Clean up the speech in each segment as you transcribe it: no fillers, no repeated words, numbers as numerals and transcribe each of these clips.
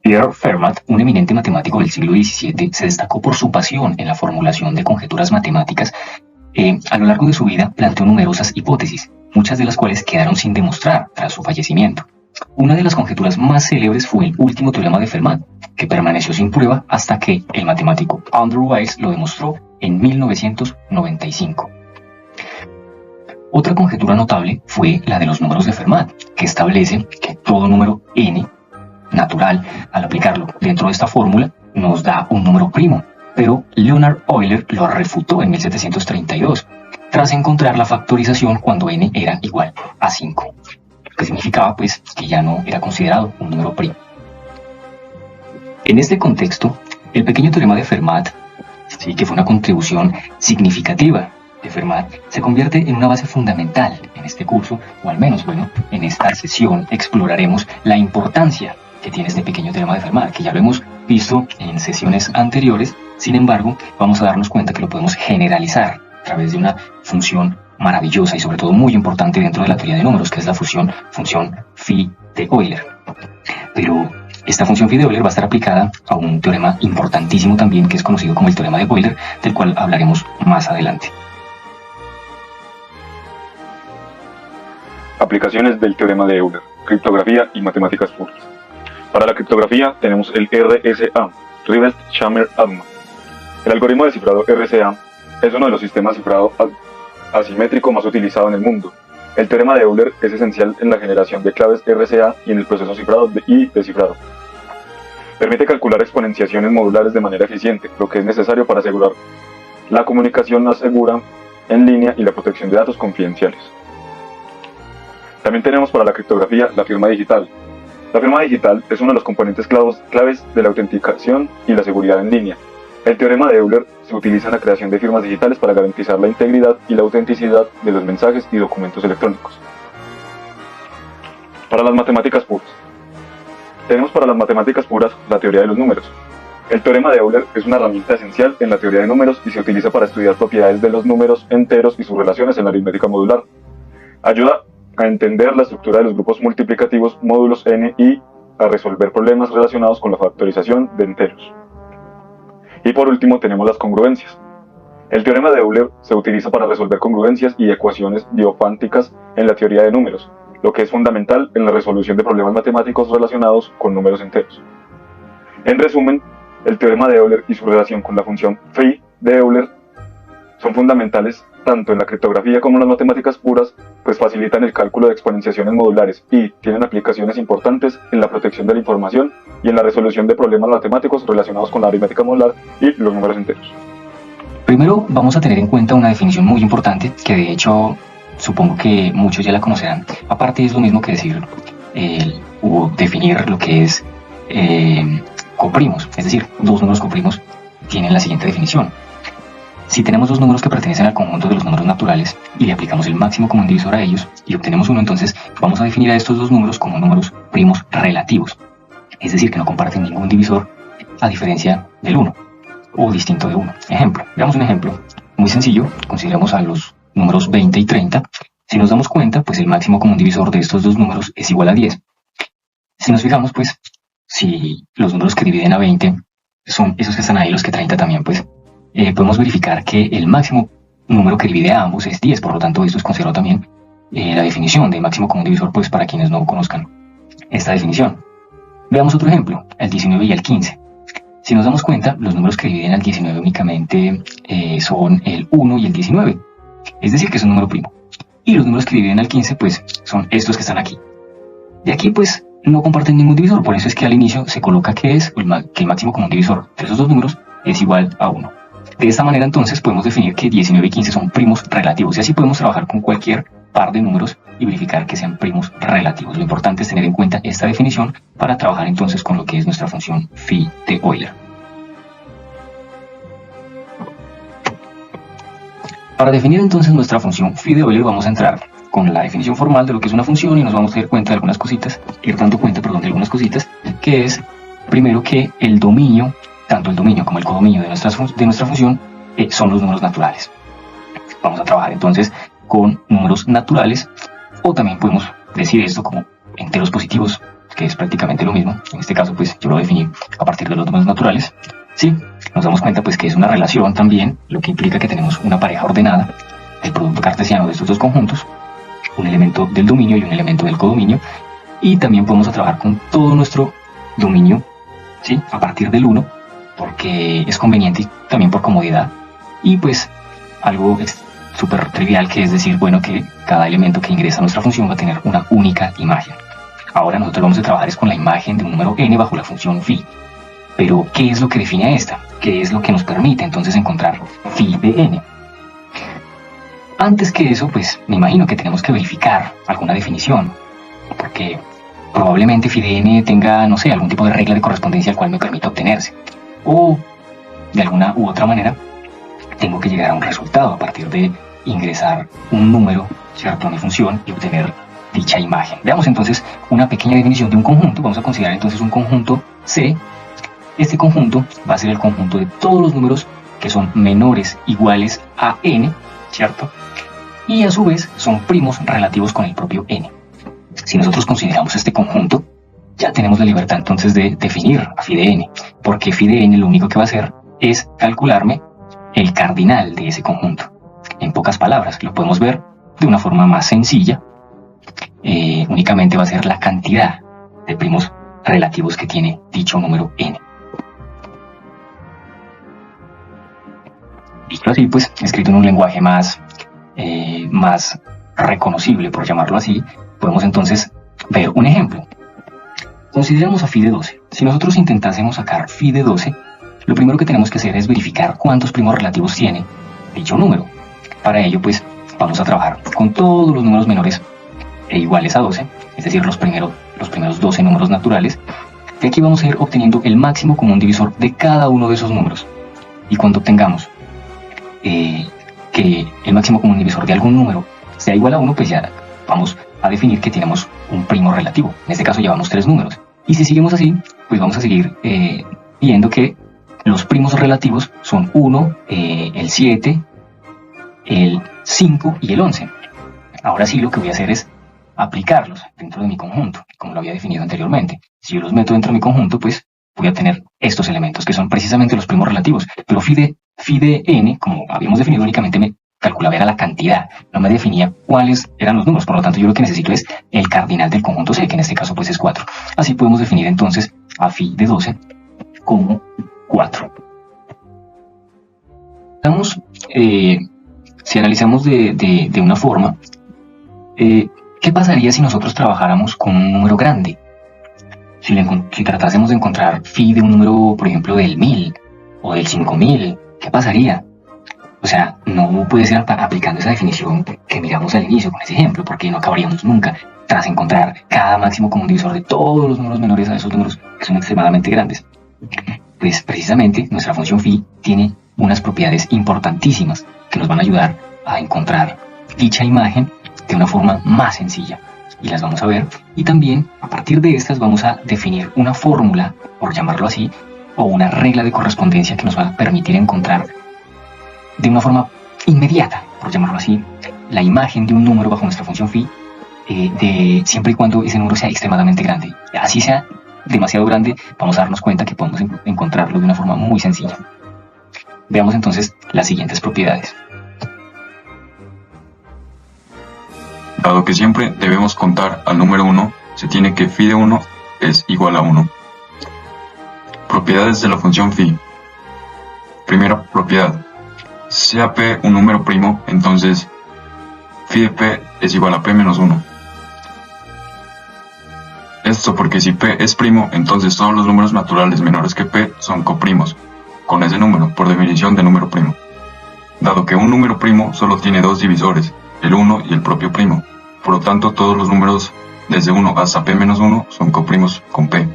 Pierre Fermat, un eminente matemático del siglo XVII, se destacó por su pasión en la formulación de conjeturas matemáticas. A lo largo de su vida planteó numerosas hipótesis, muchas de las cuales quedaron sin demostrar tras su fallecimiento. Una de las conjeturas más célebres fue el último teorema de Fermat, que permaneció sin prueba hasta que el matemático Andrew Wiles lo demostró en 1995. Otra conjetura notable fue la de los números de Fermat, que establece que todo número n natural, al aplicarlo dentro de esta fórmula, nos da un número primo, pero Leonhard Euler lo refutó en 1732, tras encontrar la factorización cuando n era igual a 5, lo que significaba pues que ya no era considerado un número primo. En este contexto, el pequeño teorema de Fermat, sí, que fue una contribución significativa de Fermat, se convierte en una base fundamental en este curso, o al menos, bueno, en esta sesión exploraremos la importancia que tiene este pequeño teorema de Fermat, que ya lo hemos visto en sesiones anteriores. Sin embargo, vamos a darnos cuenta que lo podemos generalizar a través de una función maravillosa y sobre todo muy importante dentro de la teoría de números, que es la función phi de Euler. Pero esta función phi de Euler va a estar aplicada a un teorema importantísimo también, que es conocido como el teorema de Euler, del cual hablaremos más adelante. Aplicaciones del teorema de Euler, criptografía y matemáticas puras. Para la criptografía tenemos el RSA, Rivest-Shammers-Adman. El algoritmo de cifrado RSA es uno de los sistemas de cifrado asimétrico más utilizado en el mundo. El teorema de Euler es esencial en la generación de claves RSA y en el proceso cifrado y descifrado. Permite calcular exponenciaciones modulares de manera eficiente, lo que es necesario para asegurar la comunicación más segura en línea y la protección de datos confidenciales. También tenemos para la criptografía la firma digital. La firma digital es uno de los componentes claves de la autenticación y la seguridad en línea. El teorema de Euler se utiliza en la creación de firmas digitales para garantizar la integridad y la autenticidad de los mensajes y documentos electrónicos. Para las matemáticas puras. Tenemos para las matemáticas puras la teoría de los números. El teorema de Euler es una herramienta esencial en la teoría de números y se utiliza para estudiar propiedades de los números enteros y sus relaciones en la aritmética modular. Ayuda a entender la estructura de los grupos multiplicativos módulos n y a resolver problemas relacionados con la factorización de enteros. Y por último tenemos las congruencias. El teorema de Euler se utiliza para resolver congruencias y ecuaciones diofánticas en la teoría de números, lo que es fundamental en la resolución de problemas matemáticos relacionados con números enteros. En resumen, el teorema de Euler y su relación con la función phi de Euler son fundamentales tanto en la criptografía como en las matemáticas puras, pues facilitan el cálculo de exponenciaciones modulares y tienen aplicaciones importantes en la protección de la información y en la resolución de problemas matemáticos relacionados con la aritmética modular y los números enteros. Primero vamos a tener en cuenta una definición muy importante, que de hecho supongo que muchos ya la conocerán. Aparte es lo mismo que decir o definir lo que es coprimos, es decir, dos números coprimos tienen la siguiente definición. Si tenemos dos números que pertenecen al conjunto de los números naturales y le aplicamos el máximo común divisor a ellos y obtenemos uno, entonces vamos a definir a estos dos números como números primos relativos, es decir, que no comparten ningún divisor a diferencia del 1 o distinto de 1. Ejemplo, veamos un ejemplo muy sencillo. Consideramos a los números 20 y 30. Si nos damos cuenta, pues el máximo común divisor de estos dos números es igual a 10. Si nos fijamos, pues si los números que dividen a 20 son esos que están ahí, los que 30 también, pues podemos verificar que el máximo número que divide a ambos es 10, por lo tanto esto es considerado también la definición de máximo común divisor, pues para quienes no conozcan esta definición. Veamos otro ejemplo, el 19 y el 15. Si nos damos cuenta, los números que dividen al 19 únicamente son el 1 y el 19, es decir, que es un número primo. Y los números que dividen al 15, pues son estos que están aquí. De aquí, pues, no comparten ningún divisor, por eso es que al inicio se coloca que el máximo común divisor de esos dos números es igual a 1. De esta manera entonces podemos definir que 19 y 15 son primos relativos y así podemos trabajar con cualquier par de números y verificar que sean primos relativos. Lo importante es tener en cuenta esta definición para trabajar entonces con lo que es nuestra función phi de Euler. Para definir entonces nuestra función phi de Euler vamos a entrar con la definición formal de lo que es una función y nos vamos a dar cuenta de algunas cositas, de algunas cositas, que es primero que el dominio, tanto el dominio como el codominio de nuestra función son los números naturales. Vamos a trabajar entonces con números naturales, o también podemos decir esto como enteros positivos que es prácticamente lo mismo. En este caso, pues yo lo definí a partir de los números naturales. Sí, nos damos cuenta pues que es una relación también, lo que implica que tenemos una pareja ordenada, el producto cartesiano de estos dos conjuntos, un elemento del dominio y un elemento del codominio, y también podemos trabajar con todo nuestro dominio, ¿sí?, a partir del 1, porque es conveniente y también por comodidad, y pues algo súper trivial, que es decir, bueno, que cada elemento que ingresa a nuestra función va a tener una única imagen. Ahora nosotros vamos a trabajar es con la imagen de un número n bajo la función phi. Pero, ¿qué es lo que define a esta? ¿Qué es lo que nos permite entonces encontrar phi de n? Antes que eso, pues me imagino que tenemos que verificar alguna definición, porque probablemente phi de n tenga, no sé, algún tipo de regla de correspondencia al cual me permita obtenerse. O, de alguna u otra manera, tengo que llegar a un resultado a partir de ingresar un número, ¿cierto?, a mi función y obtener dicha imagen. Veamos entonces una pequeña definición de un conjunto. Vamos a considerar entonces un conjunto C. Este conjunto va a ser el conjunto de todos los números que son menores iguales a n, ¿cierto? Y a su vez son primos relativos con el propio n. Si nosotros consideramos este conjunto, ya tenemos la libertad entonces de definir a phi de n, porque phi de n lo único que va a hacer es calcularme el cardinal de ese conjunto. En pocas palabras, lo podemos ver de una forma más sencilla. Únicamente va a ser la cantidad de primos relativos que tiene dicho número n. Dicho así, pues, escrito en un lenguaje más reconocible, por llamarlo así, podemos entonces ver un ejemplo. Consideremos a phi de 12. Si nosotros intentásemos sacar phi de 12, lo primero que tenemos que hacer es verificar cuántos primos relativos tiene dicho número. Para ello, pues, vamos a trabajar con todos los números menores e iguales a 12, es decir, los primeros 12 números naturales. De aquí vamos a ir obteniendo el máximo común divisor de cada uno de esos números. Y cuando obtengamos que el máximo común divisor de algún número sea igual a 1, pues ya vamos a definir que tenemos un primo relativo. En este caso llevamos 3 números. Y si seguimos así, pues vamos a seguir viendo que los primos relativos son 1, el 7, el 5 y el 11. Ahora sí, lo que voy a hacer es aplicarlos dentro de mi conjunto, como lo había definido anteriormente. Si yo los meto dentro de mi conjunto, pues voy a tener estos elementos, que son precisamente los primos relativos. Pero phi de n, como habíamos definido, únicamente me calculaba era la cantidad, no me definía cuáles eran los números. Por lo tanto, yo lo que necesito es el cardinal del conjunto C, que en este caso pues es 4. Así podemos definir entonces a phi de 12 como 4. Si analizamos de una forma, ¿qué pasaría si nosotros trabajáramos con un número grande? Si tratásemos de encontrar phi de un número, por ejemplo, del 1000 o del 5000, ¿qué pasaría? O sea, no puede ser aplicando esa definición que miramos al inicio con ese ejemplo, porque no acabaríamos nunca tras encontrar cada máximo común divisor de todos los números menores a esos números que son extremadamente grandes. Pues precisamente nuestra función phi tiene unas propiedades importantísimas que nos van a ayudar a encontrar dicha imagen de una forma más sencilla, y las vamos a ver. Y también a partir de estas vamos a definir una fórmula, por llamarlo así, o una regla de correspondencia que nos va a permitir encontrar de una forma inmediata, por llamarlo así, la imagen de un número bajo nuestra función phi, siempre y cuando ese número sea extremadamente grande. Así sea demasiado grande, vamos a darnos cuenta que podemos encontrarlo de una forma muy sencilla. Veamos entonces las siguientes propiedades. Dado que siempre debemos contar al número 1, se tiene que phi de 1 es igual a 1. Propiedades de la función phi. Primera propiedad. Sea p un número primo, entonces phi de p es igual a p menos 1. Esto porque si p es primo, entonces todos los números naturales menores que p son coprimos con ese número, por definición de número primo. Dado que un número primo solo tiene dos divisores, el 1 y el propio primo, por lo tanto todos los números desde 1 hasta p menos 1 son coprimos con p.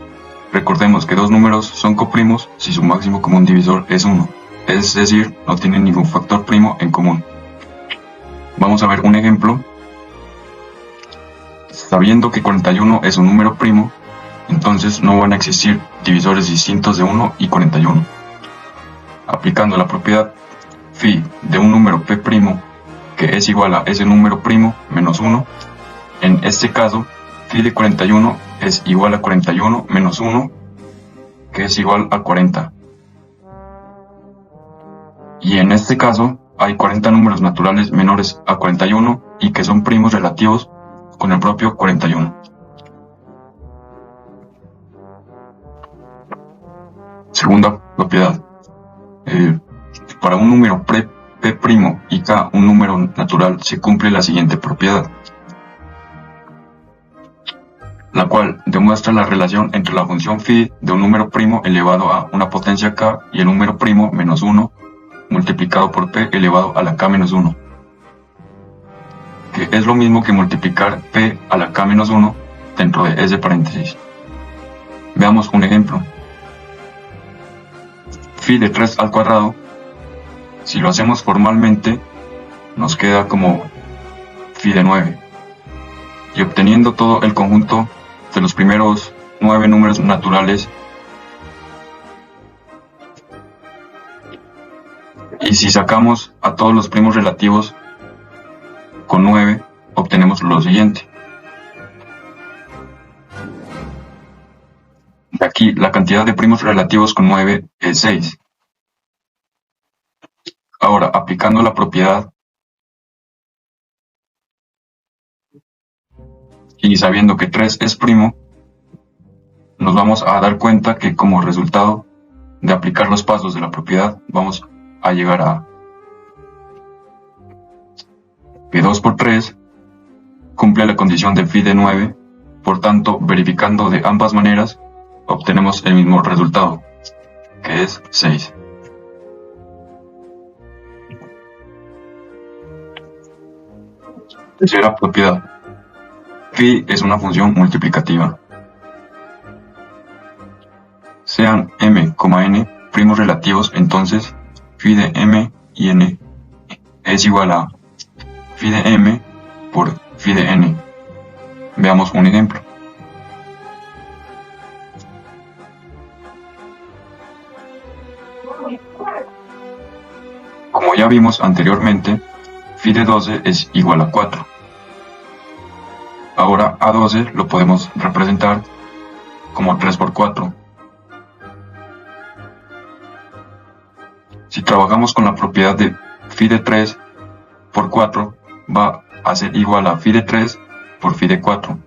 Recordemos que dos números son coprimos si su máximo común divisor es 1, es decir, no tienen ningún factor primo en común. Vamos a ver un ejemplo. Sabiendo que 41 es un número primo, entonces no van a existir divisores distintos de 1 y 41. Aplicando la propiedad phi de un número p', que es igual a ese número primo menos 1, en este caso phi de 41 es igual a 41 menos 1, que es igual a 40. Y en este caso hay 40 números naturales menores a 41 y que son primos relativos con el propio 41. Segunda propiedad. Para un número P' y K, un número natural, se cumple la siguiente propiedad, la cual demuestra la relación entre la función phi de un número primo elevado a una potencia k y el número primo menos 1 multiplicado por p elevado a la k menos 1, que es lo mismo que multiplicar p a la k menos 1 dentro de ese paréntesis. Veamos un ejemplo. Phi de 3 al cuadrado, si lo hacemos formalmente, nos queda como phi de 9. Y obteniendo todo el conjunto de los primeros 9 números naturales, y si sacamos a todos los primos relativos con 9, obtenemos lo siguiente. De aquí la cantidad de primos relativos con 9 es 6. Ahora, aplicando la propiedad y sabiendo que 3 es primo, nos vamos a dar cuenta que como resultado de aplicar los pasos de la propiedad vamos a llegar a que 2 por 3 cumple la condición de phi de 9, por tanto, verificando de ambas maneras, obtenemos el mismo resultado, que es 6. Tercera propiedad. Phi es una función multiplicativa. Sean m, n primos relativos, entonces phi de m y n es igual a phi de m por phi de n. Veamos un ejemplo. Como ya vimos anteriormente, phi de 12 es igual a 4. Ahora a 12 lo podemos representar como 3 por 4. Si trabajamos con la propiedad de phi de 3 por 4, va a ser igual a phi de 3 por phi de 4.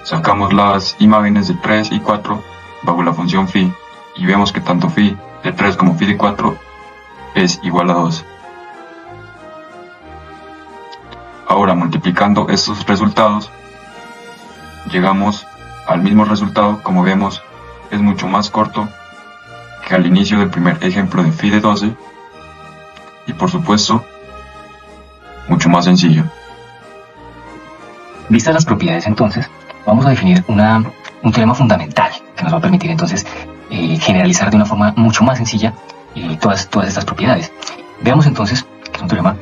Sacamos las imágenes de 3 y 4 bajo la función phi y vemos que tanto phi de 3 como phi de 4 es igual a 2. Ahora, multiplicando estos resultados, llegamos al mismo resultado. Como vemos, es mucho más corto que al inicio del primer ejemplo de phi de 12 y, por supuesto, mucho más sencillo. Vistas las propiedades, entonces, vamos a definir un teorema fundamental que nos va a permitir entonces generalizar de una forma mucho más sencilla todas estas propiedades. Veamos entonces que es un teorema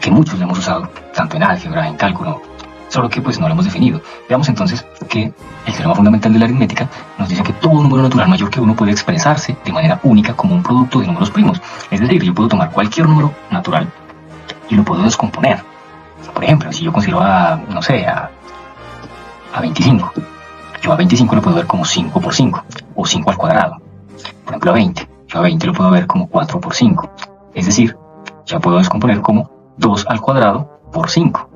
que muchos lo hemos usado, tanto en álgebra, en cálculo, solo que pues no lo hemos definido. Veamos entonces que el teorema fundamental de la aritmética nos dice que todo número natural mayor que 1 puede expresarse de manera única como un producto de números primos. Es decir, yo puedo tomar cualquier número natural y lo puedo descomponer. Por ejemplo, si yo considero a 25, yo a 25 lo puedo ver como 5 por 5 o 5 al cuadrado. Por ejemplo, a 20, yo a 20 lo puedo ver como 4 por 5. Es decir, ya puedo descomponer como 2 al cuadrado por 5.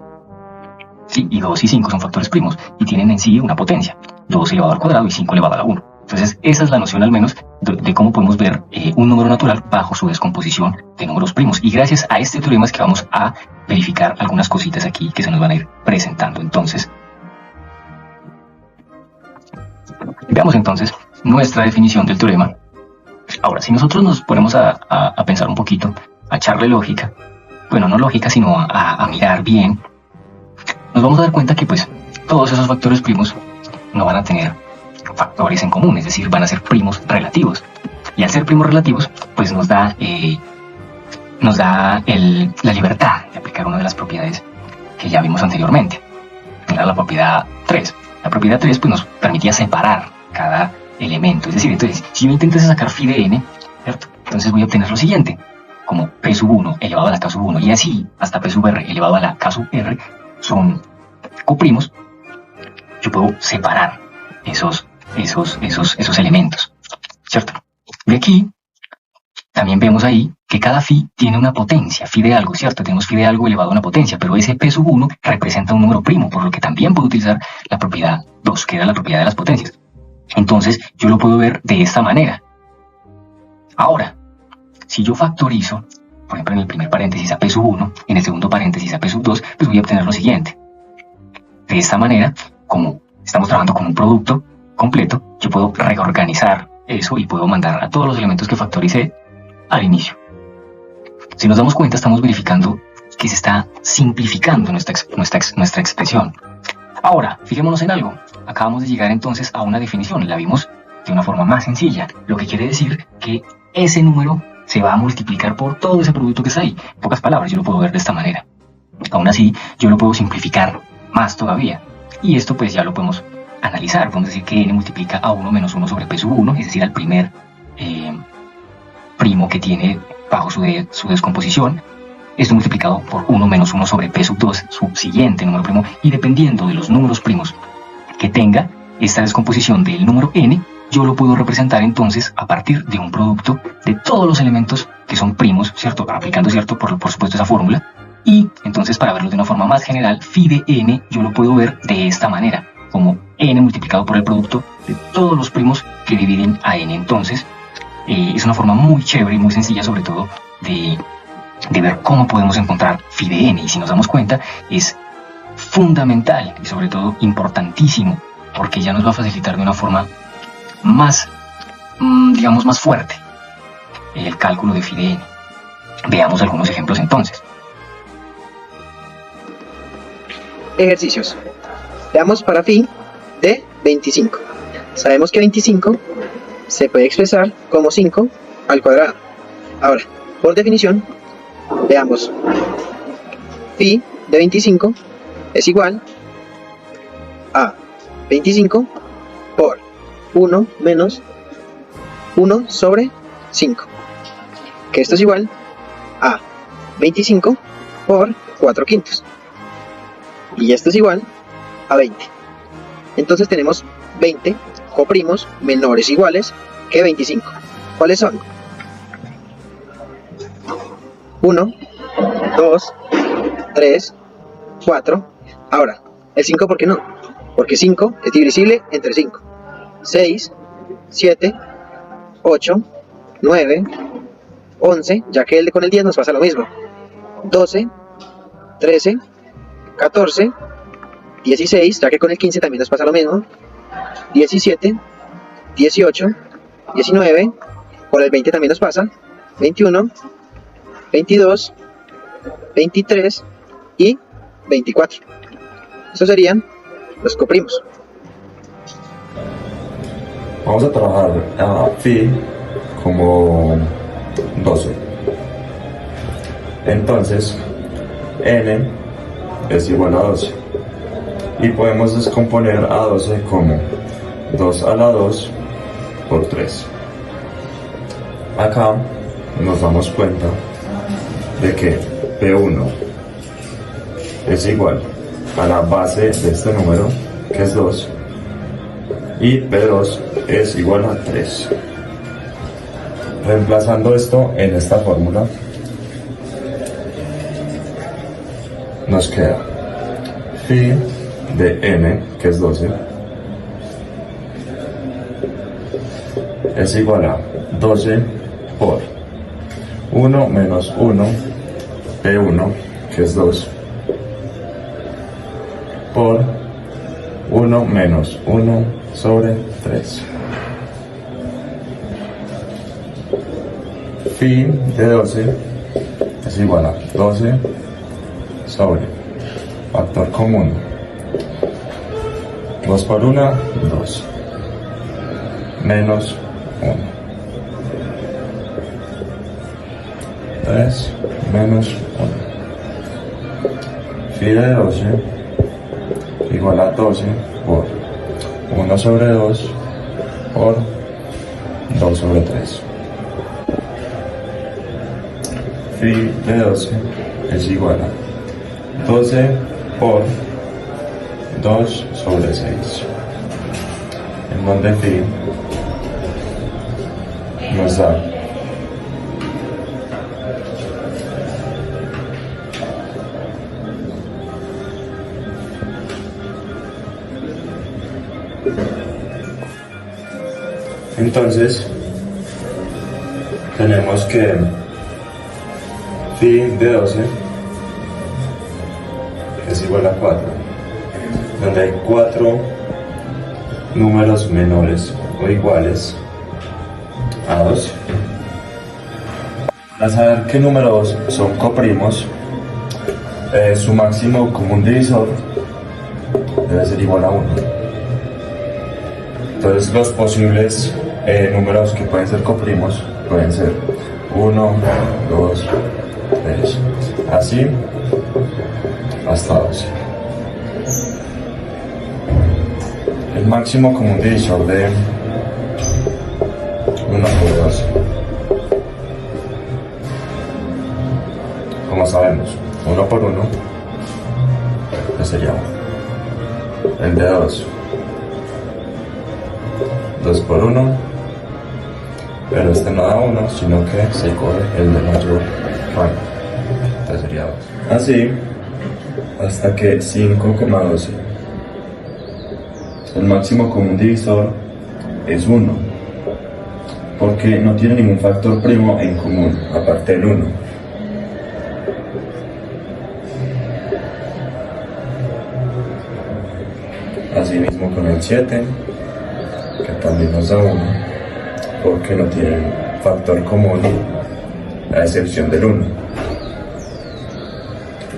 Sí, y 2 y 5 son factores primos y tienen en sí una potencia, 2 elevado al cuadrado y 5 elevado a la 1. Entonces esa es la noción al menos de cómo podemos ver un número natural bajo su descomposición de números primos. Y gracias a este teorema es que vamos a verificar algunas cositas aquí que se nos van a ir presentando. Entonces, veamos entonces nuestra definición del teorema. Ahora, si nosotros nos ponemos a pensar un poquito, a echarle lógica, bueno, no lógica, sino a mirar bien, nos vamos a dar cuenta que pues todos esos factores primos no van a tener factores en común, es decir, van a ser primos relativos. Y al ser primos relativos, pues nos da la libertad de aplicar una de las propiedades que ya vimos anteriormente. Era la propiedad 3. La propiedad 3 pues, nos permitía separar cada elemento. Es decir, entonces, si yo intentase sacar phi de n, ¿cierto? Entonces voy a obtener lo siguiente, como p sub 1 elevado a la k sub 1, y así hasta p sub r elevado a la k sub r son coprimos, yo puedo separar esos elementos, ¿cierto? De aquí también vemos ahí que cada phi tiene una potencia, phi de algo, ¿cierto? Tenemos phi de algo elevado a una potencia, pero ese p sub 1 representa un número primo, por lo que también puedo utilizar la propiedad 2, que era la propiedad de las potencias. Entonces, yo lo puedo ver de esta manera. Ahora, si yo factorizo, por ejemplo, en el primer paréntesis a p sub 1, en el segundo paréntesis a p sub 2, pues voy a obtener lo siguiente. De esta manera, como estamos trabajando con un producto completo, yo puedo reorganizar eso y puedo mandar a todos los elementos que factoricé al inicio. Si nos damos cuenta, estamos verificando que se está simplificando nuestra expresión. Ahora, fijémonos en algo. Acabamos de llegar entonces a una definición, la vimos de una forma más sencilla, lo que quiere decir que ese número se va a multiplicar por todo ese producto que está ahí. En pocas palabras, yo lo puedo ver de esta manera. Aún así, yo lo puedo simplificar más todavía. Y esto pues ya lo podemos analizar. Podemos decir que n multiplica a 1 menos 1 sobre p sub 1, es decir, al primer primo que tiene bajo su descomposición. Esto multiplicado por 1 menos 1 sobre p sub 2, su siguiente número primo, y dependiendo de los números primos que tenga esta descomposición del número n, yo lo puedo representar entonces a partir de un producto de todos los elementos que son primos, ¿cierto? Aplicando, ¿cierto? Por supuesto, esa fórmula. Y entonces, para verlo de una forma más general, phi de n yo lo puedo ver de esta manera, como n multiplicado por el producto de todos los primos que dividen a n. Entonces, es una forma muy chévere y muy sencilla, sobre todo, de ver cómo podemos encontrar phi de n. Y si nos damos cuenta, es fundamental y sobre todo importantísimo, porque ya nos va a facilitar de una forma más, digamos, más fuerte el cálculo de phi de n. Veamos algunos ejemplos entonces. Ejercicios. Veamos para phi de 25. Sabemos que 25 se puede expresar como 5 al cuadrado. Ahora, por definición, veamos. Phi de 25 es igual a 25 por 1 menos 1 sobre 5. Que esto es igual a 25 por 4 quintos. Y esto es igual a 20. Entonces tenemos 20 coprimos menores iguales que 25. ¿Cuáles son? 1, 2, 3, 4. Ahora, el 5, ¿por qué no? Porque 5 es divisible entre 5. 6, 7, 8, 9, 11, ya que con el 10 nos pasa lo mismo. 12, 13, 14, 16, ya que con el 15 también nos pasa lo mismo. 17, 18, 19, por el 20 también nos pasa. 21, 22, 23 y 24. Estos serían los coprimos. Vamos a trabajar a phi como 12. Entonces, n es igual a 12. Y podemos descomponer a 12 como 2 a la 2 por 3. Acá nos damos cuenta de que P1 es igual a la base de este número, que es 2, y P2 es igual a 3. Reemplazando esto en esta fórmula, nos queda phi de n, que es 12, es igual a 12 por 1 menos 1, P1, que es 2, por 1 menos 1 sobre 3. Phi de 12 es igual a 12 sobre factor común 2 por 1, 2, menos 1, 3 menos 1. Phi de 12 igual a 12 por 1 sobre 2 por 2 sobre 3. Phi de 12 es igual a 12 por 2 sobre 6, en donde phi nos da entonces tenemos que phi de 12 es igual a 4, donde hay 4 números menores o iguales a 12. Para saber qué números son coprimos, su máximo común divisor debe ser igual a 1. Entonces los posibles números que pueden ser coprimos pueden ser 1, 2, 3, así hasta 12. El máximo común divisor de 1 por 12, como sabemos, 1 por 1 pues sería 1. El de 2, 2 por 1, pero este no da 1, sino que se corre el de mayor rango, entonces sería 2. Así hasta que 5,12. El máximo común divisor es 1, porque no tiene ningún factor primo en común, aparte del 1. Asimismo con el 7, que también nos da 1, porque no tiene factor común, a excepción del 1.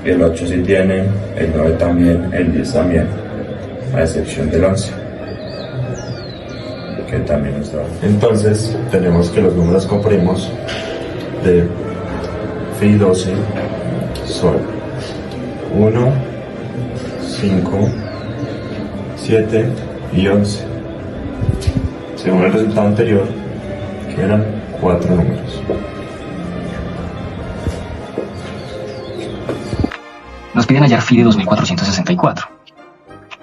El 8 sí tiene, el 9 también, el 10 también, a excepción del 11, que también nos da 1. Entonces tenemos que los números comprimos de phi 12 son 1, 5, 7 y 11, según el resultado anterior, que eran 4 números. Nos piden hallar phi de 2464.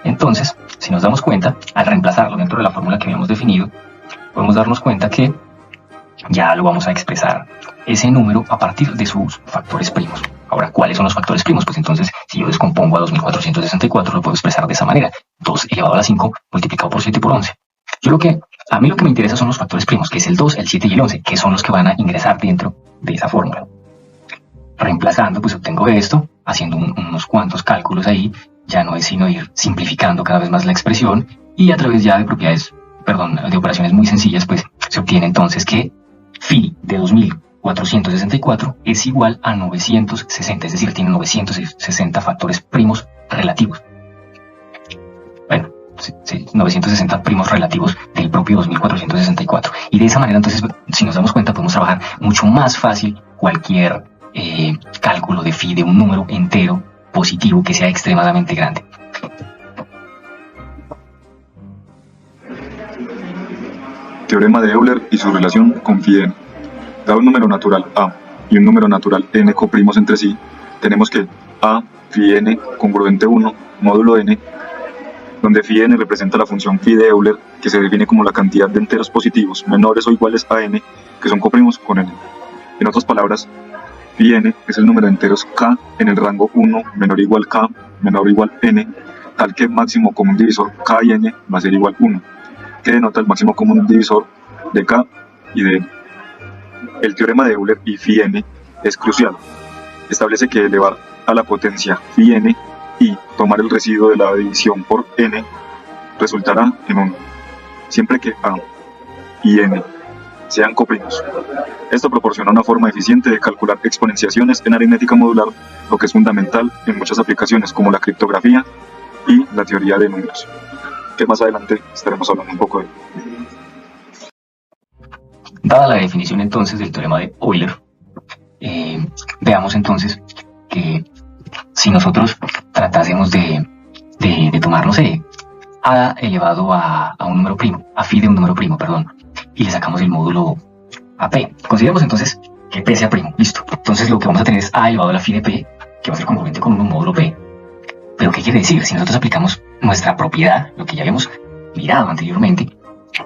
Entonces, si nos damos cuenta, al reemplazarlo dentro de la fórmula que habíamos definido, podemos darnos cuenta que ya lo vamos a expresar ese número a partir de sus factores primos. Ahora, ¿cuáles son los factores primos? Pues entonces, si yo descompongo a 2464, lo puedo expresar de esa manera. 2 elevado a la 5 multiplicado por 7 por 11. A mí lo que me interesa son los factores primos, que es el 2, el 7 y el 11, que son los que van a ingresar dentro de esa fórmula. Reemplazando, pues obtengo esto, haciendo unos cuantos cálculos ahí, ya no es sino ir simplificando cada vez más la expresión, y a través ya de de operaciones muy sencillas, pues se obtiene entonces que phi de 2464 es igual a 960, es decir, tiene 960 factores primos relativos. Bueno, 960 primos relativos del propio 2464. Y de esa manera, entonces, si nos damos cuenta, podemos trabajar mucho más fácil cualquier cálculo de phi de un número entero positivo que sea extremadamente grande. Teorema de Euler y su relación con phi n. Dado un número natural a y un número natural n coprimos entre sí, tenemos que a phi n congruente 1 módulo n, donde phi n representa la función phi de Euler, que se define como la cantidad de enteros positivos menores o iguales a n que son coprimos con n. En otras palabras, phi n es el número de enteros k en el rango 1 menor o igual k menor o igual n, tal que el máximo común divisor k y n va a ser igual 1, que denota el máximo común divisor de k y de n. El teorema de Euler y phi n es crucial. Establece que elevar a la potencia phi n y tomar el residuo de la división por n resultará en 1, siempre que a y n sean coprimos. Esto proporciona una forma eficiente de calcular exponenciaciones en aritmética modular, lo que es fundamental en muchas aplicaciones como la criptografía y la teoría de números, que más adelante estaremos hablando un poco de. Dada la definición entonces del teorema de Euler, veamos entonces que si nosotros tratásemos de tomar, no sé, a elevado a un número primo, a phi de un número primo, perdón, y le sacamos el módulo a p. Consideremos entonces que p sea primo, listo. Entonces lo que vamos a tener es a elevado a la phi de p, que va a ser congruente con un módulo p. ¿Pero qué quiere decir? Si nosotros aplicamos nuestra propiedad, lo que ya habíamos mirado anteriormente,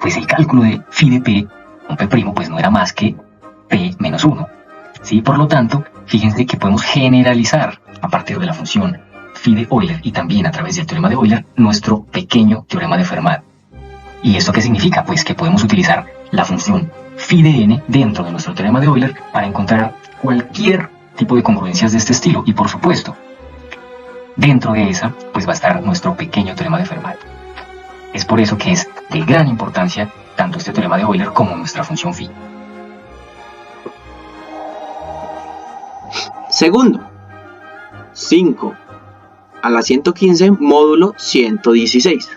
pues el cálculo de phi de p, un p', pues no era más que p menos 1. ¿Sí? Por lo tanto, fíjense que podemos generalizar a partir de la función phi de Euler y también a través del teorema de Euler nuestro pequeño teorema de Fermat. ¿Y esto qué significa? Pues que podemos utilizar la función phi de n dentro de nuestro teorema de Euler para encontrar cualquier tipo de congruencias de este estilo. Y por supuesto, dentro de esa pues va a estar nuestro pequeño teorema de Fermat. Es por eso que es de gran importancia tanto este teorema de Euler como nuestra función phi. Segundo, 5 a la 115 módulo 116.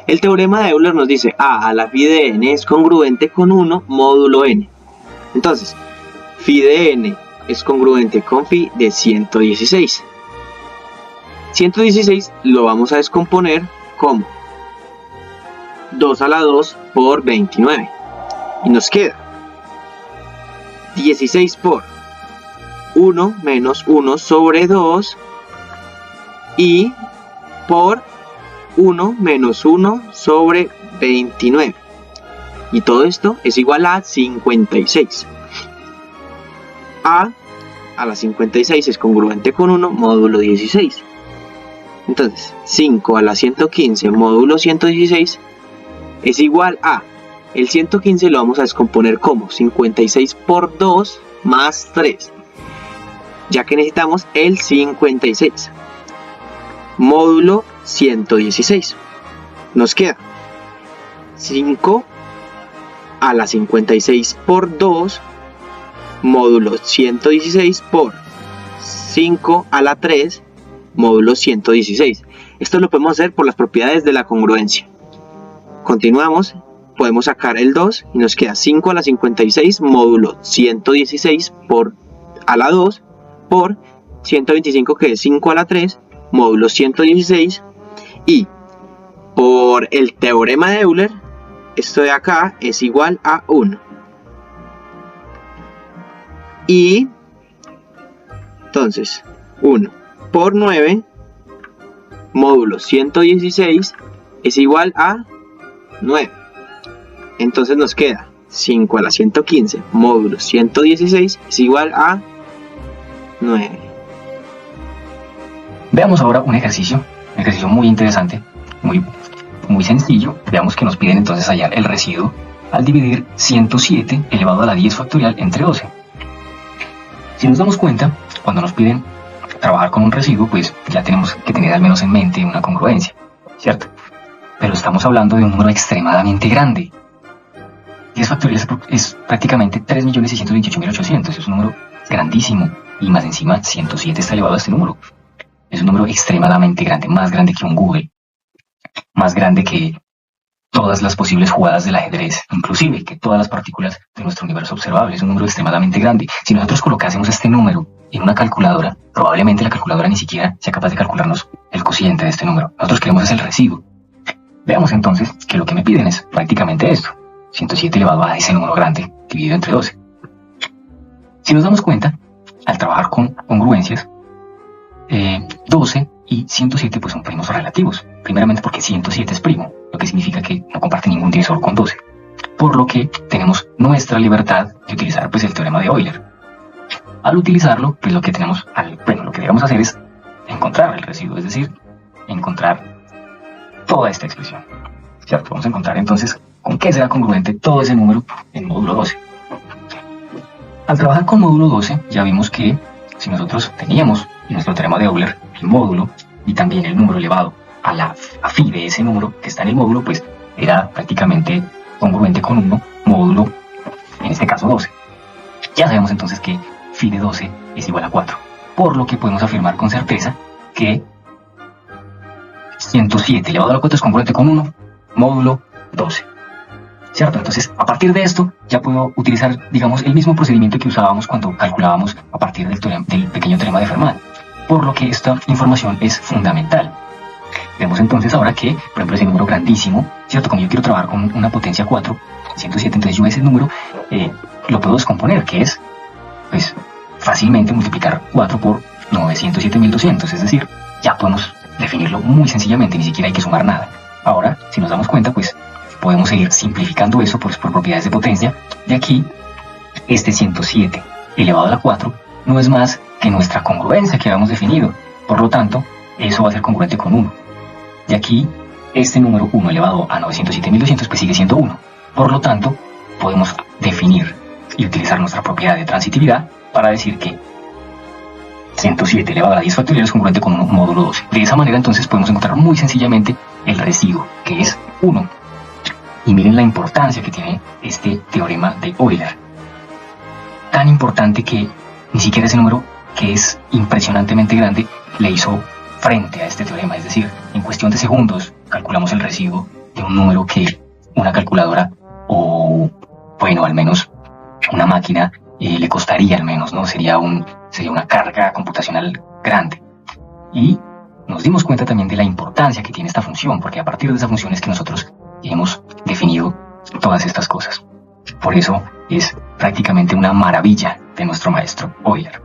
El teorema de Euler nos dice a la phi de n es congruente con 1 módulo n. Entonces, phi de n es congruente con phi de 116. 116 lo vamos a descomponer como 2 a la 2 por 29. Y nos queda 16 por 1 menos 1 sobre 2 y por 1 menos 1 sobre 29. Y todo esto es igual a 56. A la 56 es congruente con 1 módulo 16. Entonces, 5 a la 115 módulo 116 es igual a, el 115 lo vamos a descomponer como 56 por 2 más 3, ya que necesitamos el 56. Módulo 116. Nos queda 5 a la 56 por 2 módulo 116 por 5 a la 3 módulo 116. Esto lo podemos hacer por las propiedades de la congruencia. Continuamos, podemos sacar el 2 y nos queda 5 a la 56 módulo 116 por a la 2 por 125, que es 5 a la 3 módulo 116, y por el teorema de Euler esto de acá es igual a 1. Y entonces 1 por 9 módulo 116 es igual a 9. Entonces nos queda 5 a la 115 módulo 116 es igual a 9. Veamos ahora un ejercicio muy interesante, muy sencillo. Veamos que nos piden entonces hallar el residuo al dividir 107 elevado a la 10 factorial entre 12. Si nos damos cuenta, cuando nos piden trabajar con un residuo, pues ya tenemos que tener al menos en mente una congruencia, ¿cierto? Pero estamos hablando de un número extremadamente grande. 10 factorial es prácticamente 3.628.800, es un número grandísimo, y más encima 107 está elevado a este número. Es un número extremadamente grande, más grande que un Google, más grande que todas las posibles jugadas del ajedrez, inclusive que todas las partículas de nuestro universo observable. Es un número extremadamente grande. Si nosotros colocásemos este número en una calculadora, probablemente la calculadora ni siquiera sea capaz de calcularnos el cociente de este número. Nosotros queremos es el residuo. Veamos entonces que lo que me piden es prácticamente esto: 107 elevado a ese número grande dividido entre 12. Si nos damos cuenta, al trabajar con congruencias, 12 y 107 pues son primos relativos. Primeramente porque 107 es primo, lo que significa que no comparte ningún divisor con 12. Por lo que tenemos nuestra libertad de utilizar pues el teorema de Euler. Al utilizarlo, pues lo que debemos hacer es encontrar el residuo, es decir, encontrar toda esta expresión, ¿cierto? Vamos a encontrar entonces con qué será congruente todo ese número en módulo 12. Al trabajar con módulo 12, ya vimos que si nosotros teníamos en nuestro teorema de Euler el módulo y también el número elevado a phi de ese número que está en el módulo, pues era prácticamente congruente con 1 módulo, en este caso 12. Ya sabemos entonces que phi de 12 es igual a 4, por lo que podemos afirmar con certeza que 107 elevado a la 4 es congruente con 1 módulo 12, ¿cierto? Entonces, a partir de esto, ya puedo utilizar, digamos, el mismo procedimiento que usábamos cuando calculábamos a partir del pequeño teorema de Fermat, por lo que esta información es fundamental. Vemos entonces ahora que, por ejemplo, ese número grandísimo, ¿cierto? Como yo quiero trabajar con una potencia 4, 107, entonces yo ese número lo puedo descomponer, que es, pues, fácilmente multiplicar 4 por 907.200, es decir, ya podemos definirlo muy sencillamente, ni siquiera hay que sumar nada. Ahora, si nos damos cuenta, pues podemos seguir simplificando eso por propiedades de potencia. De aquí, este 107 elevado a la 4 no es más que nuestra congruencia que habíamos definido. Por lo tanto, eso va a ser congruente con 1. De aquí, este número 1 elevado a 907.200 pues sigue siendo 1. Por lo tanto, podemos definir y utilizar nuestra propiedad de transitividad para decir que 107 elevado a la 10 factorial es congruente con 1 módulo 12. De esa manera, entonces, podemos encontrar muy sencillamente el residuo, que es 1. Y miren la importancia que tiene este teorema de Euler. Tan importante que ni siquiera ese número, que es impresionantemente grande, le hizo frente a este teorema. Es decir, en cuestión de segundos calculamos el residuo de un número que una calculadora o, bueno, al menos una máquina le costaría al menos, ¿no? Sería una carga computacional grande. Y nos dimos cuenta también de la importancia que tiene esta función, porque a partir de esa función es que nosotros hemos definido todas estas cosas. Por eso es prácticamente una maravilla de nuestro maestro Euler.